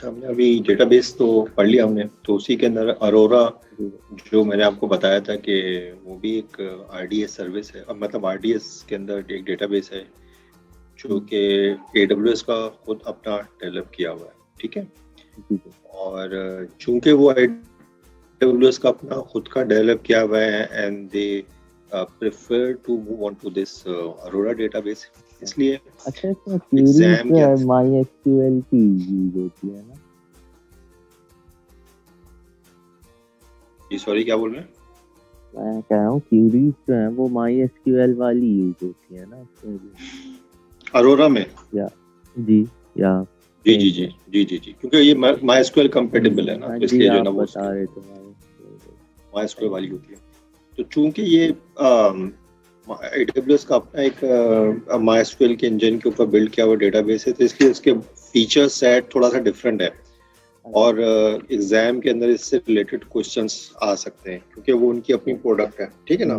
अच्छा, हमने अभी डेटाबेस तो पढ़ लिया हमने, तो उसी के अंदर अरोरा जो मैंने आपको बताया था कि वो भी एक आरडीएस सर्विस है। अब मतलब आरडीएस के अंदर एक डेटाबेस है जो कि एडब्ल्यूएस का खुद अपना डेवलप किया हुआ है, ठीक है। और चूंकि वो एडब्ल्यूएस का अपना खुद का डेवलप किया हुआ है and they prefer to move on to this Aurora database, इसलिए अच्छा इसमें क्वेरीज जो है माई एसक्यूएल की यूज होती है ना? जी सॉरी, क्या बोल रहे हैं? मैं कह रहा हूँ क्वेरीज जो है वो माई एसक्यूएल वाली यूज होती है ना अरोरा में? या जी या जी जी जी जी जी जी, क्योंकि ये माई एसक्यूएल कंपेटेबल है ना, तो इसलिए जो है ना वो बता रहे थे माई एसक्यूएल वाली होती है। तो चूंकि ये AWS का अपना एक माई एसक्यूएल के इंजन के ऊपर बिल्ड किया हुआ डेटाबेस है, तो इसलिए इसके फीचर सेट थोड़ा सा डिफरेंट है और एग्जाम के अंदर इससे रिलेटेड क्वेश्चंस आ सकते हैं क्योंकि वो उनकी अपनी प्रोडक्ट है, ठीक है ना।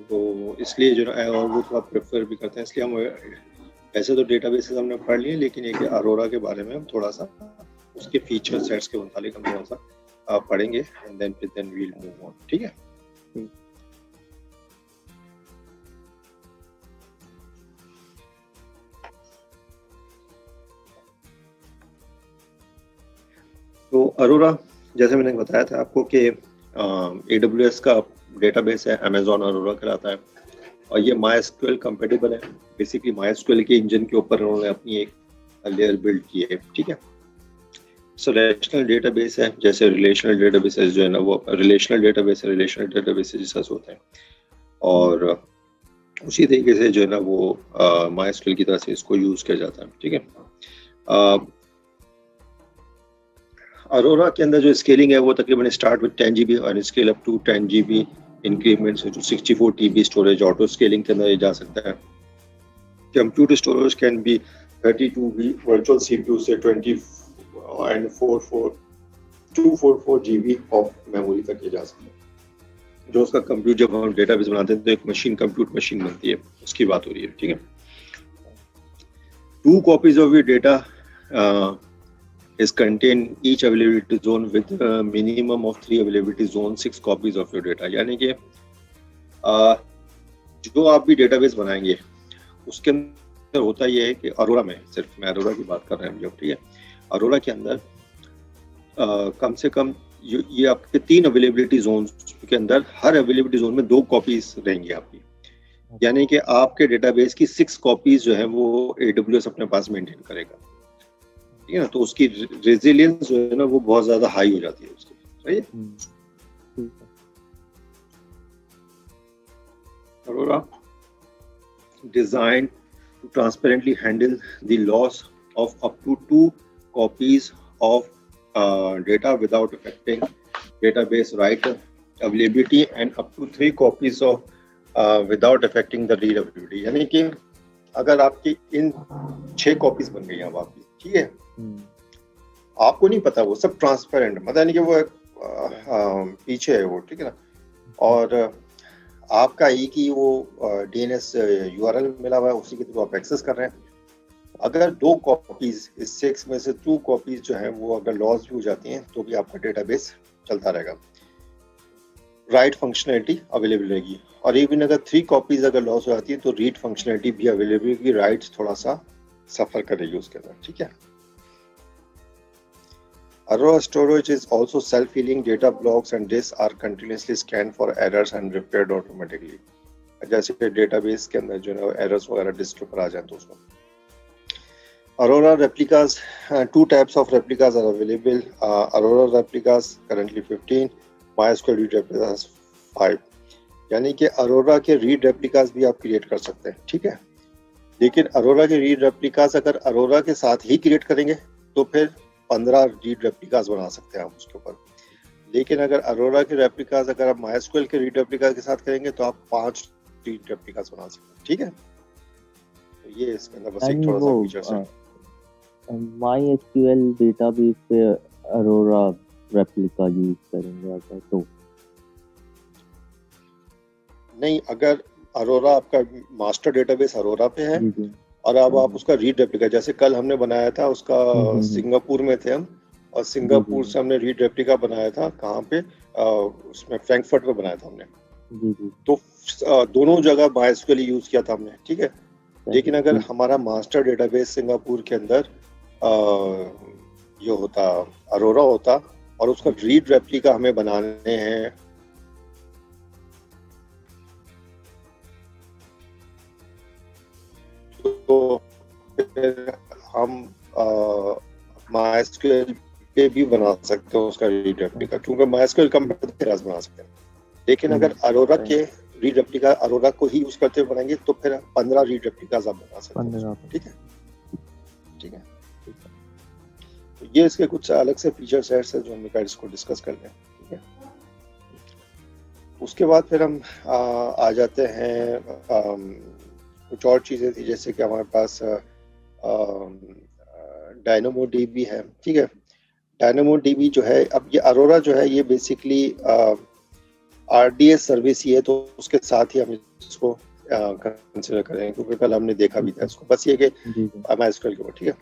तो इसलिए जो है और वो थोड़ा प्रेफर भी करते हैं, इसलिए हम ऐसे तो डेटाबेसेस हमने पढ़ लिए, लेकिन एक अरोरा के बारे में हम थोड़ा सा उसके फीचर सेट्स के मुताबिक हम थोड़ा सा पढ़ेंगे and then we'll move on, ठीक है। तो अरोरा जैसे मैंने बताया था आपको कि AWS का डेटाबेस है, अमेजॉन अरोरा कहलाता है और ये MySQL कंपेटेबल है। बेसिकली MySQL के इंजन के ऊपर उन्होंने अपनी एक लेयर बिल्ड की है, ठीक है। सो रिलेशनल डेटाबेस है, जैसे रिलेशनल डेटाबेसेस जो है ना वो रिलेशनल डेटाबेस जैसा होता है और उसी तरीके से जो है ना वो MySQL की तरह से इसको यूज किया जाता है, ठीक है। अरोरा के अंदर जो स्केलिंग है वो तकरीबन स्टार्ट विद 10 GB और scale up to 10 GB increments, जो 64 TB स्टोरेज ऑटो स्केलिंग के अंदर ये जा सकता है। Computer storage can be 32 virtual CPU से 20 and 244 GB ऑफ मेमोरी तक ये जा सकता है। जो उसका कंप्यूटर जब हम डेटाबेस बनाते हैं तो एक मशीन कंप्यूट मशीन बनती है, उसकी बात हो रही है, ठीक है। 2 copies of your data is contained each availability zone with a minimum of 3 availability zone, 6 copies of your data। यानी कि जो आप भी डेटाबेस बनाएंगे उसके अंदर होता ये है कि अरोरा में, सिर्फ मैं अरोरा की बात कर रहा हूँ, ठीक है। अरोरा के अंदर कम से कम ये आपके 3 अवेलेबिलिटी जोन के अंदर हर अवेलेबिलिटी जोन में 2 कॉपीज रहेंगी आपकी, यानी कि आपके डेटाबेस की 6 कॉपीज जो है वो AWS अपने पास मेंटेन करेगा, ठीक है ना। तो उसकी रेजिलियंस जो है ना वो बहुत ज्यादा हाई हो जाती है उसकी, सही है। Aurora design to transparently handle the loss of up to 2 copies of data without affecting database write availability and up to 3 copies of without affecting the read availability। यानी कि अगर आपकी इन 6 कॉपीज बन गई अब आपकी, ठीक है, आपको नहीं पता, वो सब ट्रांसपेरेंट, मतलब यानी कि वो पीछे है वो, ठीक है ना। और आपका एक ही वो DNS URL मिला हुआ है, उसी के थ्रू आप एक्सेस कर रहे हैं। अगर 2 कॉपीज इस 6 में से 2 कॉपीज जो है वो अगर लॉस भी हो जाती हैं तो भी आपका डेटाबेस चलता रहेगा, राइट फंक्शनैलिटी अवेलेबल रहेगी। और इवन अगर 3 कॉपीज अगर लॉस हो जाती है तो रीड फंक्शनैलिटी भी अवेलेबल होगी, राइट थोड़ा सा सफर करेगी उसके अंदर, ठीक है। Aurora storage is also self-healing. Data blocks and disks are continuously scanned for errors and repaired automatically। जैसे डेटाबेस के अंदर जो है एरर्स वगैरह डिस्क के ऊपर आ जाए तो उसको Aurora replicas, 2 types of replicas are available. Aurora replicas currently 15, MySQL read replicas 5। यानी कि Aurora के read replicas भी आप क्रिएट कर सकते हैं, ठीक है। लेकिन Aurora के read replicas अगर Aurora के साथ ही क्रिएट करेंगे तो फिर 15 read replicas बना सकते हैं आप उसके ऊपर। लेकिन अगर Aurora के replicas अगर आप MySQL के read replicas के साथ करेंगे तो आप 5 read replicas बना सकते हैं, ठीक है। तो ये इसके अंदर बस एक थोड़ा सा फीचर्स है। MySQL डेटाबेस पे अरोरा रेप्लिका यूज करेंगे अगर तो नहीं, अगर अरोरा आपका मास्टर डेटाबेस अरोरा पे है और अब आप उसका रीड रेप्लिका, जैसे कल हमने बनाया था उसका, सिंगापुर में थे हम, और सिंगापुर से हमने रीड रेप्लिका बनाया था कहाँ पे, उसमें फ्रैंकफर्ट में बनाया था हमने। तो दोनों जगह MySQL यूज किया था हमने, ठीक है। लेकिन अगर हमारा मास्टर डेटाबेस सिंगापुर के अंदर ये होता, अरोरा होता, और उसका रीड रेप्लिका हमें बनाने हैं, तो फिर हम MySQL पे भी बना सकते हो उसका रीड रेप्लिका, क्योंकि MySQL कंप्यूटर बना सकते हैं। लेकिन अगर अरोरा के रीड रेप्लिका अरोरा को ही यूज करते हुए बनाएंगे तो फिर 15 रीड रेप्लिकास आप बना सकते हैं, ठीक है, ठीक है। तो ये इसके कुछ अलग से फीचर सेट्स है जो हम इसको डिस्कस कर लें, ठीक है। उसके बाद फिर हम आ जाते हैं, कुछ और चीजें थी, जैसे कि हमारे पास DynamoDB है, ठीक है। DynamoDB जो है, अब ये अरोरा जो है ये बेसिकली RDS सर्विस ही है, तो उसके साथ ही हम इसको कंसिडर करेंगे, क्योंकि कल हमने देखा भी था इसको, बस ये कि MySQL के ऊपर, ठीक है।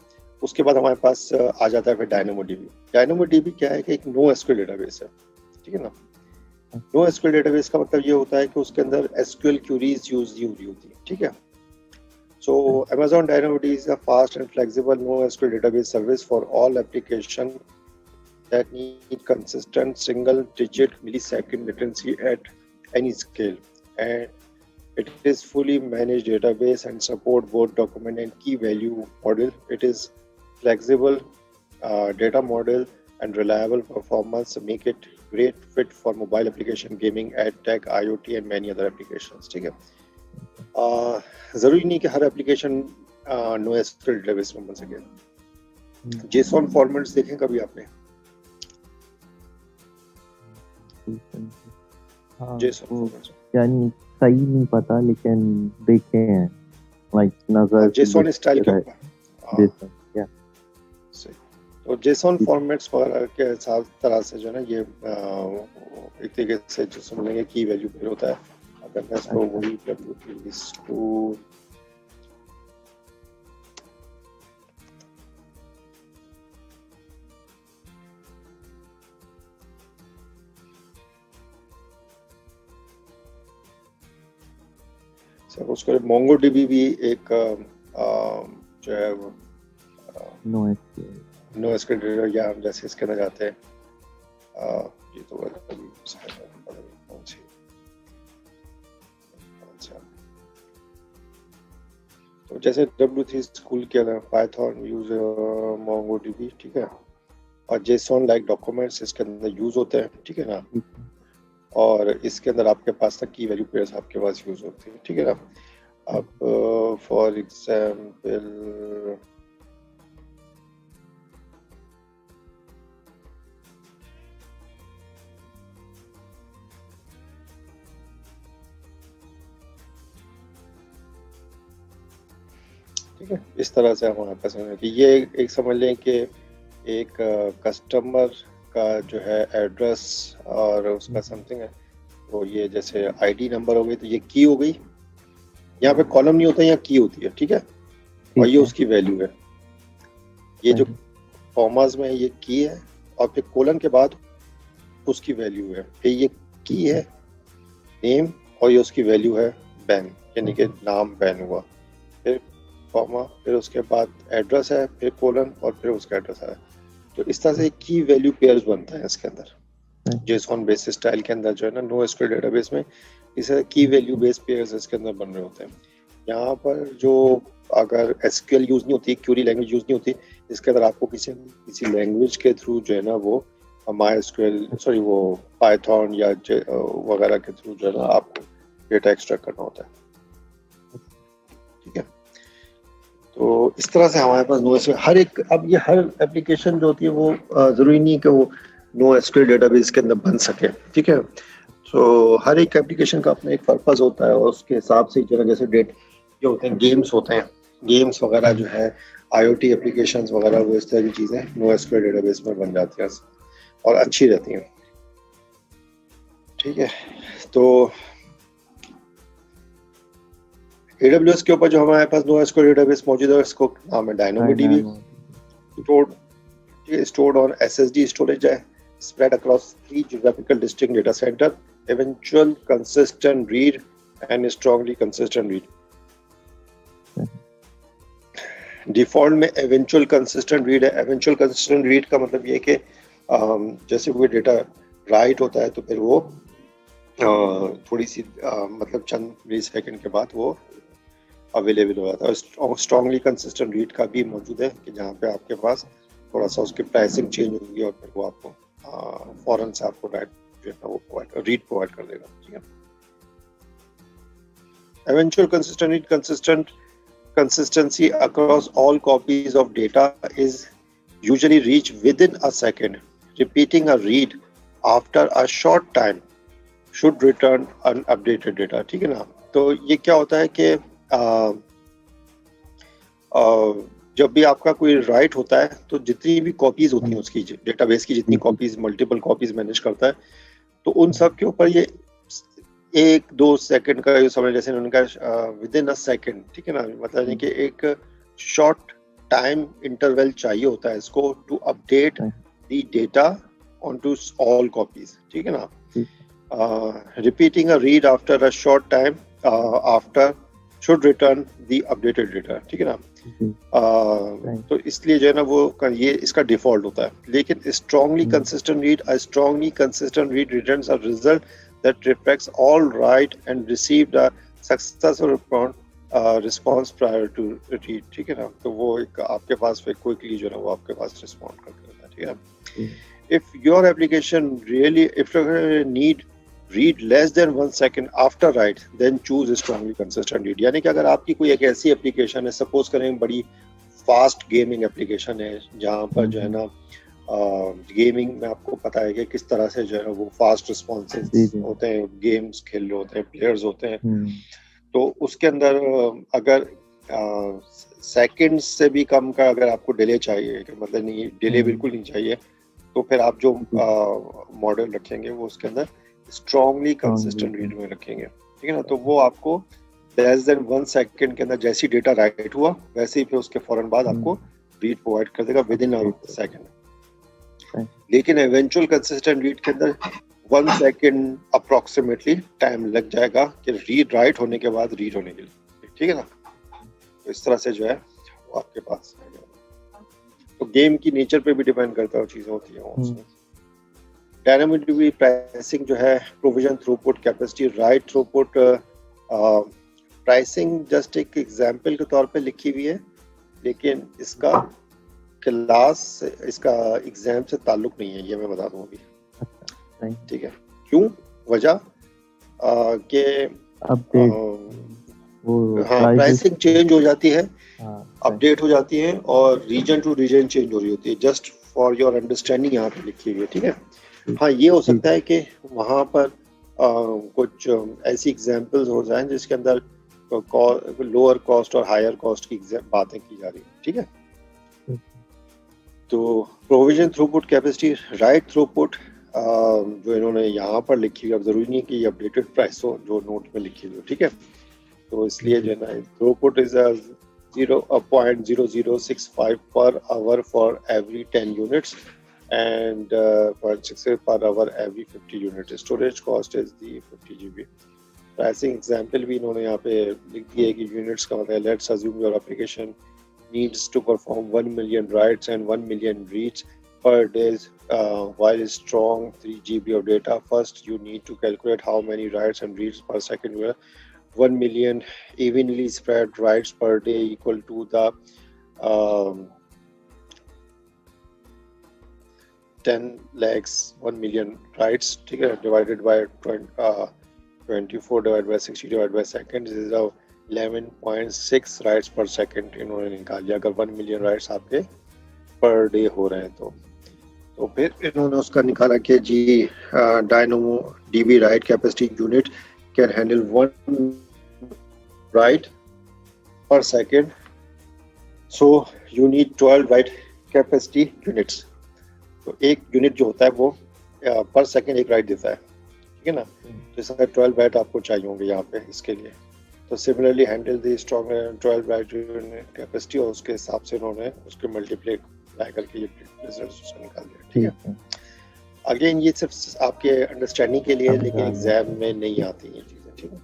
उसके बाद हमारे पास आ जाता है फिर DynamoDB। DynamoDB क्या है कि एक NoSQL डेटाबेस है, ठीक है ना। NoSQL डेटाबेस का मतलब ये होता है कि उसके अंदर SQL क्यूरीज यूज होती है, ठीक है। So Amazon DynamoDB is a fast and flexible NoSQL database service for all applications that need consistent single-digit millisecond latency at any scale, and it is fully managed database and support both document and key value model. It is flexible data model and reliable performance make it great fit for mobile application, gaming, ad tech, IoT and many other applications, ठीक है। जरूरी नहीं कि हर application NoSQL database में बन सके। JSON formats देखें कभी आपने? यानी सही नहीं पता, लेकिन देखे हैं, लाइक नजर JSON स्टाइल के ऊपर, तो JSON फॉर्मेट्स वगैरह के हिसाब तरह से जो है ना, ये एक तरीके से जो समझेंगे की वैल्यू पेयर होता है। अगर मैं इसको वही W3 उसको MongoDB भी एक जो है वो NoSQL या हम जैसे इसके अंदर जाते हैं, ये तो कौन सी, तो जैसे W3 स्कूल के अंदर पाइथन यूज MongoDB, ठीक है, और JSON लाइक डॉक्यूमेंट्स इसके अंदर यूज होते हैं, ठीक है ना। और इसके अंदर आपके पास तक की वैल्यू पेयर्स आपके पास यूज होती है, ठीक है ना। अब फॉर एग्जाम्पल ठीक है, इस तरह से हमारे पास है कि ये एक समझ लें कि एक कस्टमर का जो है एड्रेस और उसका समथिंग है, तो ये जैसे आईडी नंबर हो गई, तो ये की हो गई, यहाँ पे कॉलम नहीं होता, यहाँ की होती है, ठीक है, और ये उसकी वैल्यू है। ये जो कॉमास में ये की है, और फिर कोलन के बाद उसकी वैल्यू है, फिर ये की है नेम, और ये उसकी वैल्यू है बैन, यानी कि नाम बैन हुआ, फिर कॉमा, फिर उसके बाद एड्रेस है, फिर कोलन, और फिर उसका एड्रेस है। तो इस तरह से की वैल्यू पेयर्स बनता है इसके अंदर, JSON बेसिस स्टाइल के अंदर जो है ना NoSQL डेटाबेस में इस तरह की वैल्यू बेस पेयर्स इसके अंदर बन रहे होते हैं। यहाँ पर जो अगर SQL यूज नहीं होती, क्यूरी लैंग्वेज यूज नहीं होती, इसके अंदर आपको किसी लैंग्वेज के थ्रू जो है ना वो वो पाइथन या वगैरह के थ्रू जो है ना आपको डेटा एक्सट्रैक्ट करना होता है, ठीक है। तो इस तरह से हमारे पास NoSQL हर एक, अब ये हर एप्लीकेशन जो होती है वो जरूरी नहीं कि वो NoSQL डेटाबेस के अंदर बन सके, ठीक है। तो हर एक एप्लीकेशन का अपना एक पर्पस होता है, और उसके हिसाब से जैसे जो होते हैं गेम्स होते हैं, गेम्स वगैरह जो है IoT एप्लीकेशंस वगैरह, वो इस तरह की चीजें NoSQL डेटाबेस में बन जाती हैं और अच्छी रहती हैं, ठीक है। तो AWS के ऊपर जो हमारे पास NoSQL डेटाबेस मौजूद है उसको नाम है DynamoDB, stored on SSD storage है, spread across 3 geographical distinct data center, eventual consistent read and strongly consistent read. Default में eventual consistent read है. eventual consistent read का मतलब ये है कि जैसे कोई डेटा राइट होता है तो फिर वो थोड़ी सी मतलब चंद मिली सेकेंड के बाद वो अवेलेबल हो जाता है. और स्ट्रांगली कंसिस्टेंट रीड का भी मौजूद है कि जहाँ पे आपके पास थोड़ा सा उसकी प्राइसिंग चेंज होगी और फिर वो आपको फौरन से आपको राइट जो है वो रीड प्रोवाइड कर देगा. ठीक है. eventual consistent read consistency across all copies of data is usually reached within a second. Repeating a read after a short time should return unupdated data. ठीक है ना. तो ये क्या होता है कि जब भी आपका कोई राइट होता है तो जितनी भी कॉपीज होती हैं उसकी डेटाबेस की जितनी कॉपीज मल्टीपल कॉपीज मैनेज करता है तो उन सब के ऊपर ये 1-2 सेकंड का समय जैसे उन्होंने कहा विद इन अ सेकंड. ठीक है ना. मतलब है कि एक शॉर्ट टाइम इंटरवल चाहिए होता है इसको to update the data onto all copies. ठीक है ना. Repeating a read after a short time after should return the updated data. ठीक है ना. तो इसलिए जो है ना वो ये इसका डिफॉल्ट होता है. लेकिन strongly consistent read returns a result that reflects all right and received a successful response prior to read. ठीक है ना. तो वो एक आपके पास फिर क्विकली जो है वो आपके पास रिस्पॉन्ड कर देता है. ठीक है. If your application really if you need read less than 1 second after write then choose strongly consistent read. यानी कि अगर आपकी कोई एक ऐसी एप्लीकेशन है सपोज करें बड़ी फास्ट गेमिंग एप्लीकेशन है जहाँ पर जो है ना गेमिंग में आपको पता है कि किस तरह से जो है वो फास्ट रिस्पॉन्सेस होते हैं. गेम्स खेल रहे होते हैं प्लेयर्स होते हैं तो उसके अंदर अगर सेकंड्स से भी कम का अगर आपको डिले चाहिए मतलब नहीं डिले बिल्कुल नहीं चाहिए तो फिर आप जो मॉडल रखेंगे वो उसके अंदर स्ट्रांगली कंसिस्टेंट रीड में रखेंगे. ठीक है ना. तो वो आपको लेस देन 1 सेकंड के अंदर जैसी डेटा राइट हुआ वैसे ही फिर उसके फौरन बाद आपको रीड प्रोवाइड कर देगा विद इन अ सेकंड. लेकिन एवेंचुअल कंसिस्टेंट रीड के अंदर 1 सेकंड अप्रोक्सीमेटली टाइम लग जाएगा कि रीड राइट होने के बाद रीड होने के लिए. ठीक है ना. तो इस तरह से जो है वो आपके पास तो गेम की नेचर पे भी डिपेंड करता है चीजें होती हैं. डायनामोडीबी प्राइसिंग जो है provision throughput capacity right throughput pricing just एक एग्जांपल के तौर पे लिखी हुई है लेकिन इसका क्लास इसका एग्जाम से ताल्लुक नहीं है ये मैं बता दूं अभी. ठीक है. क्यों वजह के प्राइसिंग चेंज हो जाती है अपडेट हो जाती है और रीजन टू रीजन चेंज हो रही होती है. जस्ट फॉर योर अंडरस्टैंडिंग यहाँ पे लिखी हुई है. ठीक है. हाँ ये हो सकता है कि वहाँ पर कुछ ऐसी एग्जांपल्स हो जाएं जिसके अंदर लोअर कॉस्ट और हायर कॉस्ट की बातें की जा रही है. ठीक है. तो provision throughput capacity right throughput जो इन्होंने यहाँ पर लिखी हुई अब जरूरी नहीं कि ये अपडेटेड प्राइस हो जो नोट में लिखी हुई. ठीक है. तो इसलिए जो है ना throughput is 0.0065 per hour for every 10 units and 0.6 per hour every 50 units. Storage cost is the 50 GB. Pricing example भी इन्होंने यहाँ पे लिख दिया है कि units का मतलब let's assume your application needs to perform 1 million writes and 1 million reads per day while strong 3 GB of data. First, you need to calculate how many writes and reads per second you have. 1 million evenly spread writes per day equal to the 10 lakhs 1 million writes. ठीक है. Divided by 24 divided by 60 divided by second. This is a 11.6 writes per second इन्होंने निकाल लिया अगर 1 million writes आपके per day हो रहे हैं तो फिर इन्होंने उसका निकाला कि जी DynamoDB write capacity unit can handle 1 write per second, so you need 12 write capacity units. तो एक यूनिट जो होता है वो पर सेकेंड एक राइट देता है. ठीक है ना. तो इसका 12 write आपको चाहिए होंगे यहाँ पे इसके लिए. तो similarly handle the strong 12 byte capacity और उसके हिसाब से उन्होंने उसके मल्टीप्लाई करके ये रिजल्ट निकाल दिया। ठीक है, अगेन ये सिर्फ आपके अंडरस्टैंडिंग के लिए, लेकिन एग्जाम में नहीं आती ये चीजें। ठीक है,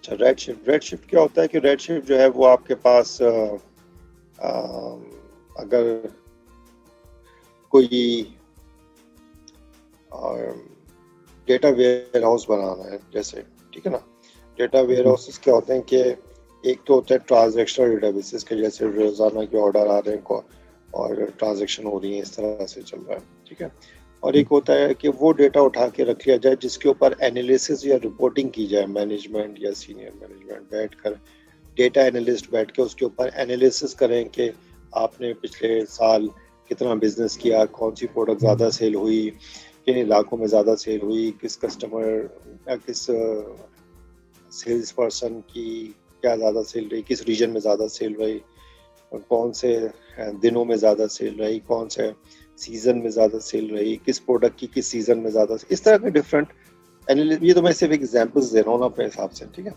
रेडशिफ्ट क्या होता है कि रेडशिफ्ट जो है वो आपके पास अगर कोई डेटा वेयर हाउस बनाना है जैसे, ठीक है ना, डेटा वेयर हाउसेस क्या होते हैं कि एक तो होता है ट्रांजैक्शनल डेटाबेसेस के, जैसे रोजाना के ऑर्डर आ रहे हैं और ट्रांजैक्शन हो रही है, इस तरह से चल रहा है। ठीक है, और एक होता है कि वो डेटा उठा के रख लिया जाए जिसके ऊपर एनालिसिस या रिपोर्टिंग की जाए, मैनेजमेंट या सीनियर मैनेजमेंट बैठकर, डेटा एनालिस्ट बैठ के उसके ऊपर एनालिसिस करें कि आपने पिछले साल कितना बिजनेस किया, कौन सी प्रोडक्ट ज़्यादा सेल हुई, किन इलाकों में ज़्यादा सेल हुई, किस कस्टमर या किस सेल्स पर्सन की क्या ज़्यादा सेल रही, किस रीजन में ज़्यादा सेल रही, और कौन से दिनों में ज़्यादा सेल रही, कौन से सीजन में ज़्यादा सेल रही, किस प्रोडक्ट की किस सीजन में ज़्यादा, इस तरह के डिफरेंट एनालिसिस। ये तो मैं सिर्फ एग्जांपल्स दे रहा हूँ ना अपने हिसाब से। ठीक है,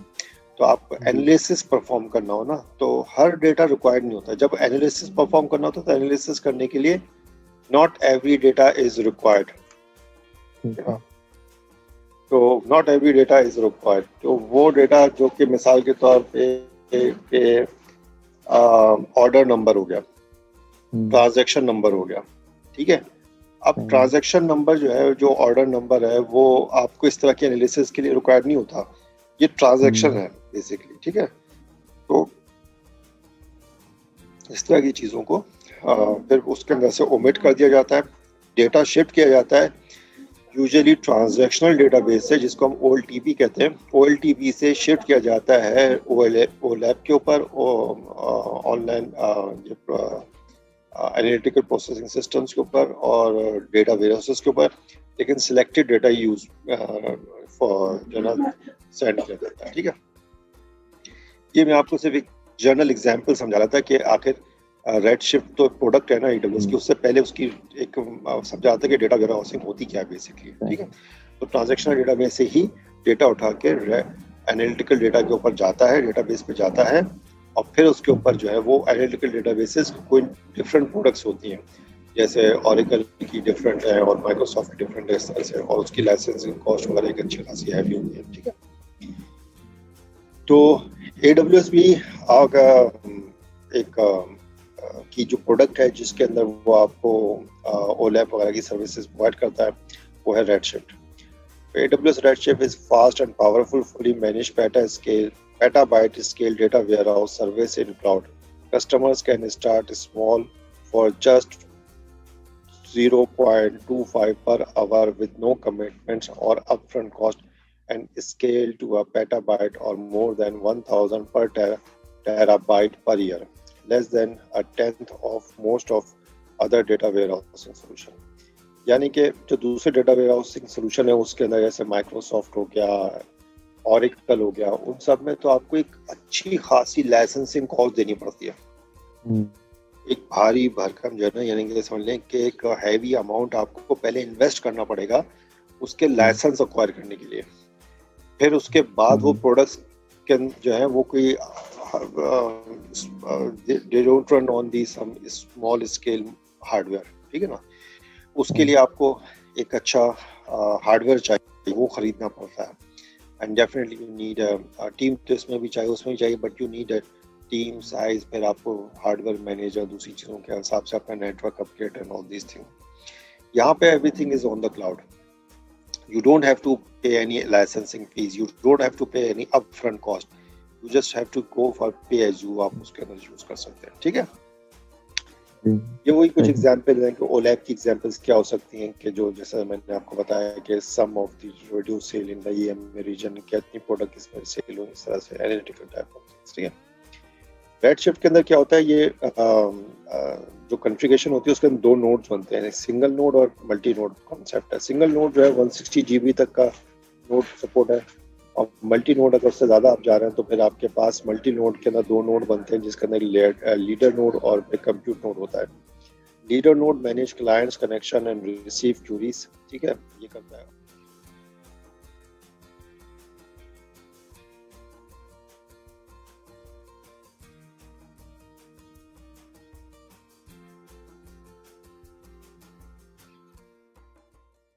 तो आप एनालिसिस परफॉर्म करना हो ना, तो हर डेटा रिक्वायर्ड नहीं होता। जब एनालिसिस परफॉर्म करना होता है तो एनालिसिस करने के लिए not every data is required, तो not every data is required. तो वो डेटा जो कि मिसाल के तौर पे ऑर्डर नंबर हो गया, ट्रांजैक्शन नंबर हो गया। ठीक है, अब ट्रांजैक्शन नंबर जो है, जो ऑर्डर नंबर है, वो आपको इस तरह के एनालिसिस के लिए रिक्वायर्ड नहीं होता, ये ट्रांजैक्शन है बेसिकली। ठीक है, तो इस तरह की चीज़ों को फिर उसके अंदर से ओमिट कर दिया जाता है, डेटा शिफ्ट किया जाता है यूजुअली ट्रांजैक्शनल डेटाबेस से, जिसको हम OLTP कहते हैं, OLTP से शिफ्ट किया जाता है OLAP के ऊपर, ऑनलाइन एनालिटिकल प्रोसेसिंग सिस्टम्स के ऊपर और डेटा वेयरहाउसेस के ऊपर, लेकिन सिलेक्टेड डेटा यूज फॉर जो ना सेंड किया जाता है। ठीक है, ये मैं आपको सिर्फ एक जनरल एग्जांपल समझा रहा था कि आखिर रेडशिफ्ट तो प्रोडक्ट है ना AWS की, उससे पहले उसकी एक समझा था कि डेटा वेयरहाउसिंग होती क्या है बेसिकली। ठीक है, तो ट्रांजैक्शनल डेटा में से ही डेटा उठा के एनालिटिकल डेटा के ऊपर जाता है, डेटाबेस पे जाता है, और फिर उसके ऊपर जो है वो एनालिटिकल डेटाबेसेस कोई डिफरेंट प्रोडक्ट्स होती हैं, जैसे ऑरेकल की डिफरेंट है और माइक्रोसॉफ्ट की डिफरेंट है, इस तरह से, और उसकी लाइसेंसिंग कॉस्ट वगैरह एक अच्छी खासी हैवी होती है। ठीक है, तो AWS भी एक की जो प्रोडक्ट है जिसके अंदर वो आपको OLAP वगैरह की सर्विसेज प्रोवाइड करता है, वो है redshift. AWS Redshift is fast and powerful, fully managed petabyte scale data warehouse service in cloud. Customers can start small for just 0.25 per hour with no commitments or upfront cost, and scale to a petabyte or more than 1000 per terabyte per year, less than a tenth of most of other data warehousing solution. यानी कि जो दूसरे data warehousing solution है उसके अंदर जैसे Microsoft हो गया, ऑरेकल हो गया, उन सब में तो आपको एक अच्छी खासी लाइसेंसिंग कॉस्ट देनी पड़ती है, एक भारी भरकम जो है ना, यानी कि समझ लें कि एक हैवी अमाउंट आपको पहले इन्वेस्ट करना पड़ेगा उसके लाइसेंस एक्वायर करने के लिए। फिर उसके बाद वो प्रोडक्ट्स के जो है वो कोई they don't run on the some small scale hardware। ठीक है ना, उसके लिए आपको एक अच्छा हार्डवेयर चाहिए, वो खरीदना पड़ता है, and definitely you need a team, तो इसमें भी चाहिए उसमें भी चाहिए, but you need a team size, फिर आपको हार्डवेयर मैनेजर, दूसरी चीज़ों के हिसाब से अपना network update and all these thing. यहाँ पे everything is on the cloud, you don't have to pay any licensing fees, you don't have to pay any upfront cost, you just have to go for pay as you, आप उसके अंदर use कर सकते हैं। ठीक है, ये वही कुछ एग्जांपल हैं कि OLAP की एग्जांपल्स क्या हो सकती हैं कि जो जैसा मैंने आपको बताया कि sum of the reduce sale in the EMEA region, कितनी प्रोडक्ट इसमें सेल हुई, इस तरह से एनालिटिकल टाइप ऑफ थिंग्स। ठीक है, रेडशिफ्ट के अंदर क्या होता है, ये जो कॉन्फ़िगरेशन होती है उसके अंदर दो नोड्स बनते हैं, सिंगल नोड और मल्टी नोड कॉन्सेप्ट है। सिंगल नोड जो है 160 GB तक का नोड सपोर्ट है, और मल्टी नोड अगर उससे ज़्यादा आप जा रहे हैं तो फिर आपके पास मल्टी नोड के अंदर 2 नोड बनते हैं, जिसके अंदर लीडर नोड और एक कंप्यूट नोड होता है। Leader node manage clients connection and receive queries, ठीक है, ये करता है।